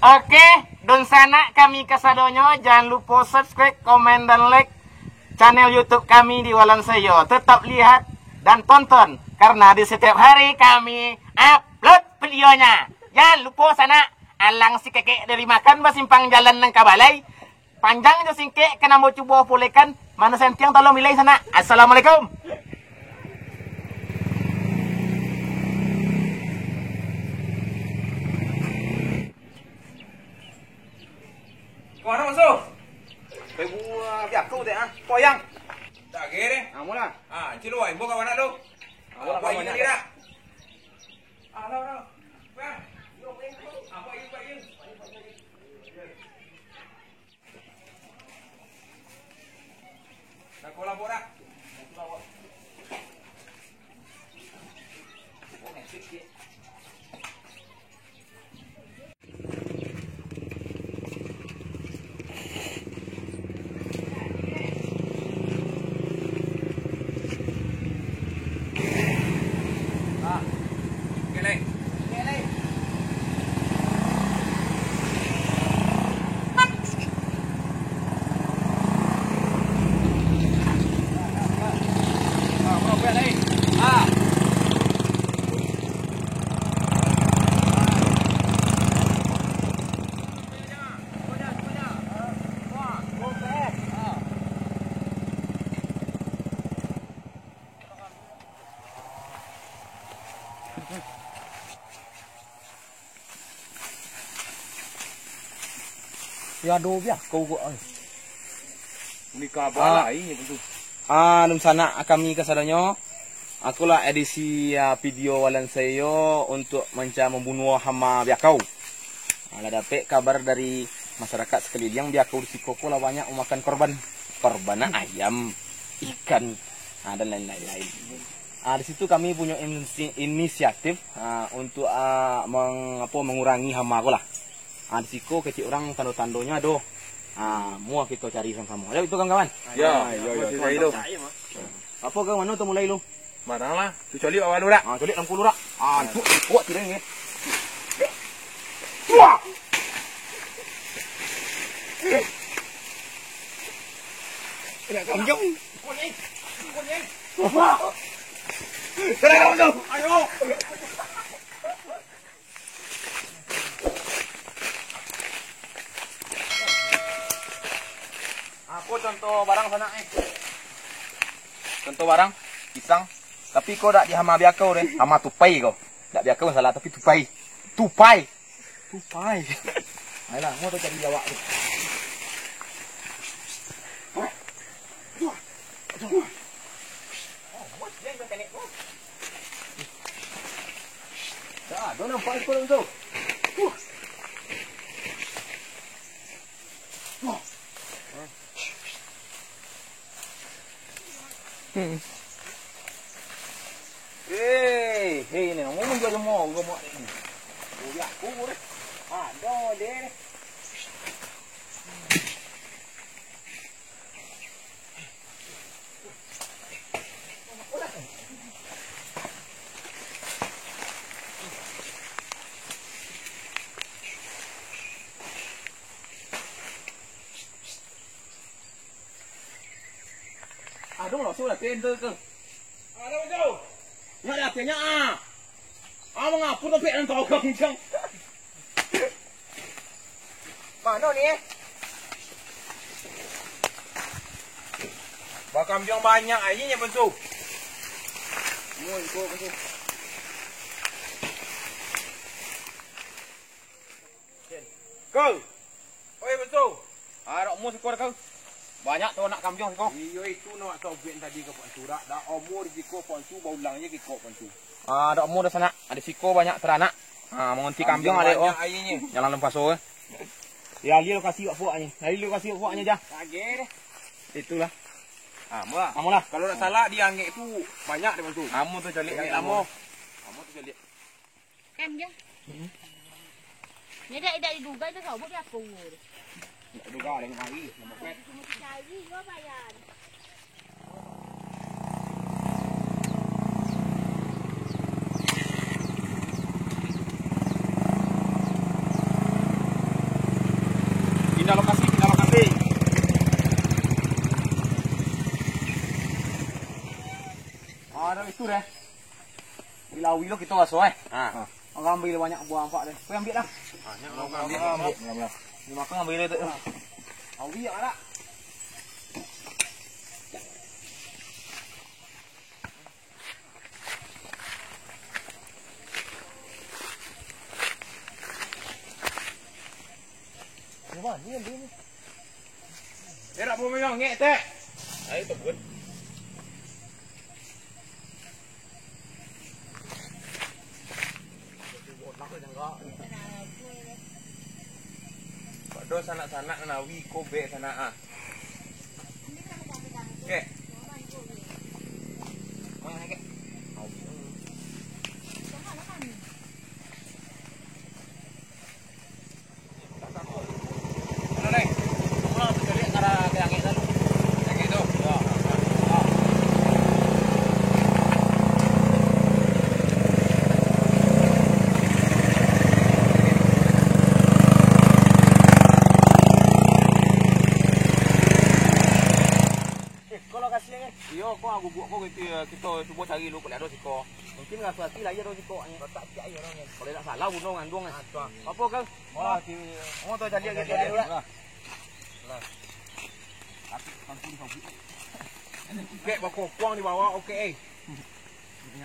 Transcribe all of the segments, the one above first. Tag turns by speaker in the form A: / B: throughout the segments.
A: Oke, dan sana kami kasadonyo, jangan lupa subscribe, komen, dan like channel YouTube kami di Walan Sayo. Tetap lihat dan tonton, karena di setiap hari kami upload videonya. Jangan lupa sana, alang si kekek dari makan, basimpang jalan ng kabalay. Panjang aja singkek, kena mau coba polekan. Mana sentiang tolong milih sana. Assalamualaikum.
B: Còn đâu rồi? Phải mua đẹp câu thế à? Coi yang. Đã ghế đấy. À muốn à? À chứ đuổi mua các bạn đâu? À mua quay đi đã. À đâu đâu. Quen. À quay đi. Đã có làm bộ đã.
C: Ya do biar kau kau.
B: Ini kabar ini betul.
C: Nung sana kami kasadonyo. Akulah edisi video Walan Sayo untuk membunuh hama biakau. Ada dapat kabar dari masyarakat sekeliling biakau di Sikoko lah banyak memakan korban ayam, ikan, dan lain-lain. Di situ kami punya inisiatif untuk mengurangi hama aku lah. Di Siko kecil orang tando-tandonya do. Mau kita cari sama-sama. Ayo itu kawan-kawan.
B: Ya, saya itu.
C: Apa kau mana tu mulai lu?
B: Mana lah? Tu coli awal lu dah.
C: Coli 60 dah. Tu kuat tu ni.
B: Wah. Ini kamjong. Kuning. Wah. Kamjong. Ayo.
C: Aku contoh barang sana Contoh barang pisang. Tapi kau tak di hama biakau deh. Hama tupai kau. Tak biakau salah tapi tupai. Tupai. Ayolah, mau tu cari jawab tu. Dah, dah nampak kau tu. Hei, ni mau menjual semua, gua mau ni. Ya, aku deh. Do deh. Đúng rồi, số là tên cơ.
B: Đâu đâu?
C: Nhớ là tiền nhá. Mà ngọc pun tapi ang tau kang chang.
B: Mana ni? Bakam jong banyak aja nya pensu.
C: Mua cô pensu.
B: Kau. Oi pensu.
C: Rok mua sekor kau. Banyak tu nak kamjong kau.
B: Iyo itu nak sobek tadi ke Pak Surak. Dah umur di ko Ponsu baulangnya ke ko Ponsu.
C: Ada umur di sana. Ada siko banyak teranak. Mengonti kamjong ada oh. Jalan lempaso. Ya ali lokasi buat puak ni. Ali lokasi buat puaknya jah.
B: Kage deh.
C: Itulah.
B: Mula.
C: Amulah.
B: Kalau tak salah dia angek tu banyak dia Ponsu.
C: Amu tu calik
B: Angek lama. Kamu tu calik.
D: Kamjong. Ni dah diduga itu kau buat apa?
C: Tak duga dengan hari. Nombor pet.
D: Cuma cari kau bayar.
C: Kalau itu deh. Bilawi lo kita aso Ha. Orang ambil banyak buah ampak deh. Kau ambil lah.
B: Ambil.
C: Ni makan ambil itu. Awi ada.
B: Dia nak megang ngek teh. Ai tu pun. Pado sanak-sanak nawi kobe sana ah. Okey. Mana ke? Mana ni?
C: Mula tu cari cara yang itu.
B: Yang itu.
C: Ya. Kalau kasih yo kau gubuk kau kita cuba cari lu kalau ada siko. Mungkin enggak hati lah ya ada siko ni. Tak siap ya orang ni. Kalau tak salah bunuh ngandung kan. Apa kau?
B: Wah, si
C: Oh tu jadi gitu.
B: Kek bako kuang di bawah okey.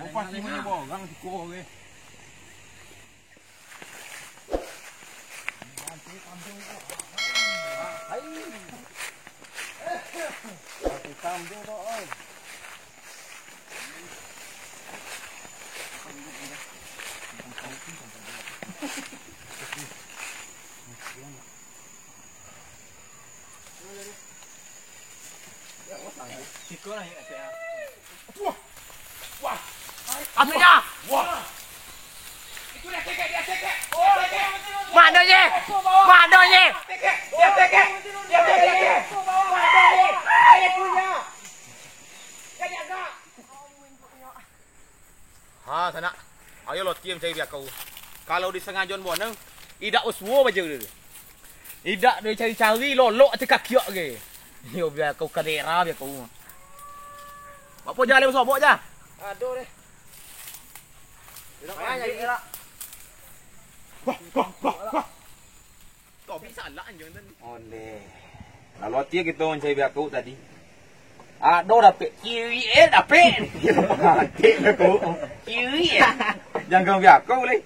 B: Apa sih ni bo? Gang siko okey.
C: Kambing tu oi.
B: Siko lah ya saya.
C: Ambilnya.
B: Wah. Itu dia tekek.
C: Mandonya. Mandonya.
B: Dia tekek. Ayah punya.
C: Ha sana. Ayo lo tiam cari biar kau. Kalau disengajon boneng, idak uswo baje dia. Idak dia cari-cari lolok atas kaki ke. Yo biar kau kadera biar kau. Apa jalan sobok je?
B: Aduh deh.
C: Ayah jadi lah. Kau bisa lah anjing tadi.
B: Oleh. Lalu dia kita mencari biar kau tadi.
C: Aduh dapet kiri dapet.
B: Mati aku.
C: Kiri.
B: Jangan biar kau boleh.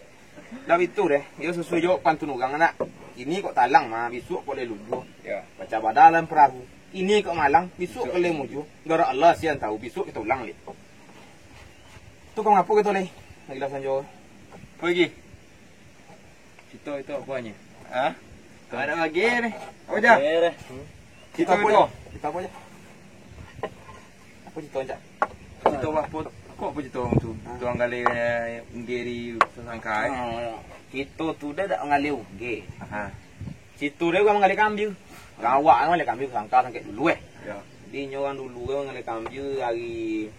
B: Dah itu deh. Dia sesuai jawab pantun orang anak. Ini kok talang mah, besok boleh luju. Ya. Baca badalan perahu. Ini kok malang, besok boleh muju. Gara Allah sian tahu, besok kita ulang leh. Tu kau ngapo kita leh? Gilasan jo. Pergi. Itu apanya? Hah? Ada lagi nih. Oh jah. Kita apa je? Kita apa je? Apa cerita aja? Cerita apa? Kok apa cerita orang tu? Tu orang gali ngeri sangkai.
C: Kita tu dah tak ngalih uge.
B: Ha.
C: Situ dia orang ngalih kambing. Rawak kan ngalih kambing sangka sangkai dulu
B: Ya.
C: Dia orang dulu kan ngalih kambing hari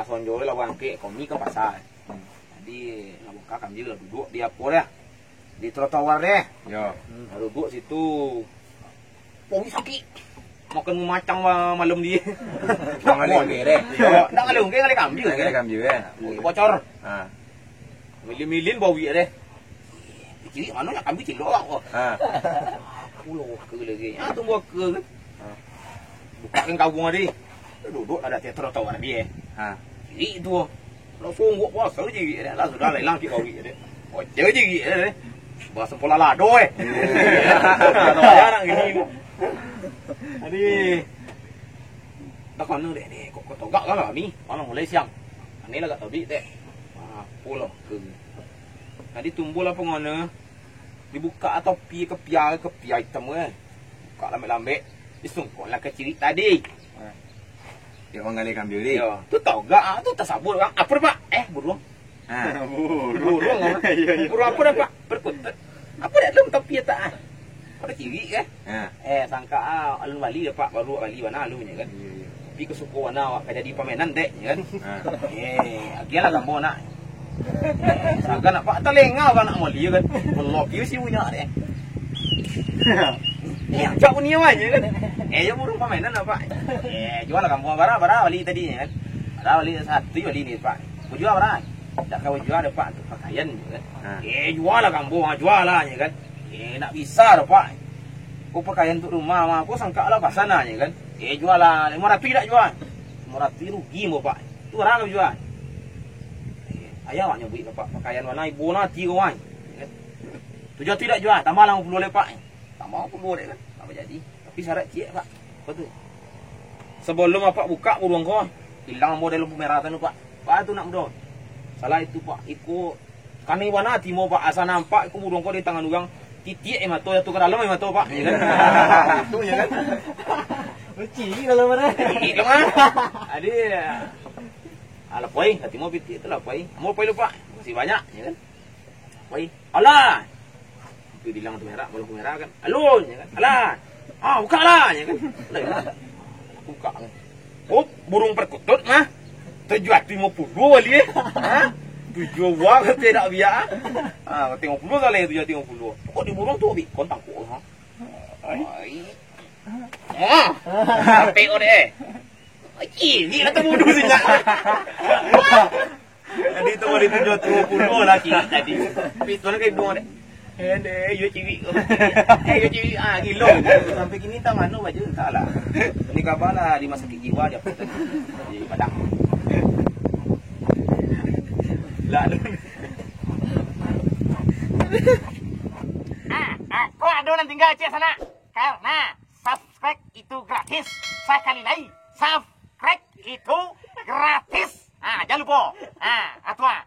C: sonjo lah bangke komi ke pasar. Jadi nak buka kambing lah duduk di apa dah? Di trotoar deh.
B: Ya.
C: Duduk situ. Pomi sakit. Makan macam malam dia.
B: Orang gali ngeri deh.
C: Ya, tak ngalih uge ngalih kambing.
B: Gali kambing eh.
C: Bocor.
B: Ha.
C: Milin-milin bau dia deh. Jadi mana nak kambing cilok kok.
B: Ha.
C: Pulau ke lagi. Ah tunggu ke. Buka kan kampung tadi. Duduk ada teater atau ada dia.
B: Ha.
C: Jadi itu. Langsung buat puasa je gitu. Lah sudah lelang kita gitu deh. Oh, je gitu deh. Bahasa pola lado Ada nak gini. Jadi tak kan deh ni kok togak kan kami. Malam mulai siang. Ini lah kat tabi teh. Pulau ke. Tadi tumbuh lah pengono. Dibuka atau pi ke pia hitam kan. Buka lambe-lambe. Disungkol lah ke ciri tadi.
B: Dia orang gali kambing ni.
C: Ya, tu tahu gak? Tu tak sabur kan? Apa pak? Burung.
B: Ha.
C: Burung kan? Burung apa dah pak? Perkutut. Apa dah dalam tapi tak? Ada ciri kan?
B: Ha.
C: Sangka alun wali dah pak. Baru wali mana alunya kan? Pi ke suku mana awak jadi pemainan dek kan? Agilah gambar nak. Sangka nak pak telengau kan nak moli kan? Pelok dia si punya deh. Cak punya aja kan? Ya burung pemainan apa? Jual kampung bara wali tadi kan. Dah beli satu beli ni Pak. Kau jual berapa? Tak kau jual ada Pak untuk pakaian kan. Jual lah kampung, jual lah kan. Nak bisa dah Pak. Kau pakaian untuk rumah mah, kau sangka lah kat sana kan. Jual lah, 500 tak jual. 500 rugi mo Pak. Tu orang kau jual. Ayah awak nyebut Pak pakaian warna ibu nanti kau kan. Tu jual tidak jual, tambah lah 50 lepak. Tambah 50 dek kan. Apa jadi? Tapi syarat cik Pak. Betul. Sebelum Pak buka burung kau, hilang model lampu merah tu Pak. Pak tu nak mudah. Salah itu Pak, ikut kami warna timo Pak, asal nampak ikut burung kau di tangan orang. Titik mata tu ke dalam mata Pak, ya kan? Itu ya kan?
A: Uci dalam mana?
C: Titik ke mana? Ada. Alah poi, hati mau titik tu lah poi. Mau poi lupa. Masih banyak, ya kan? Poi. Alah. Tu bilang tu merah, belum merah kan. Alun, ya kan? Alah. Buka lah, ya kan? Buka. Oh, burung perkutut mah. Terjual 50 kali ha? Tujuh wang tidak biar. Tengok 50 salah itu jadi 50. Kok di burung tu bi kontang kok ha. Sampai ode. Ini kata bodoh sinya. Jadi tu baru 70 lagi tadi. Pituan ke dua dek. Yo ciwi. Yo ciwi kilo. Sampai kini tak mano baju salah. Ini kabarlah di masa jiwa dia di Padang.
A: Kau adonan tinggal cek sana. Karena subscribe itu gratis. Sekali lagi, subscribe itu gratis. Jangan lupa. Atua.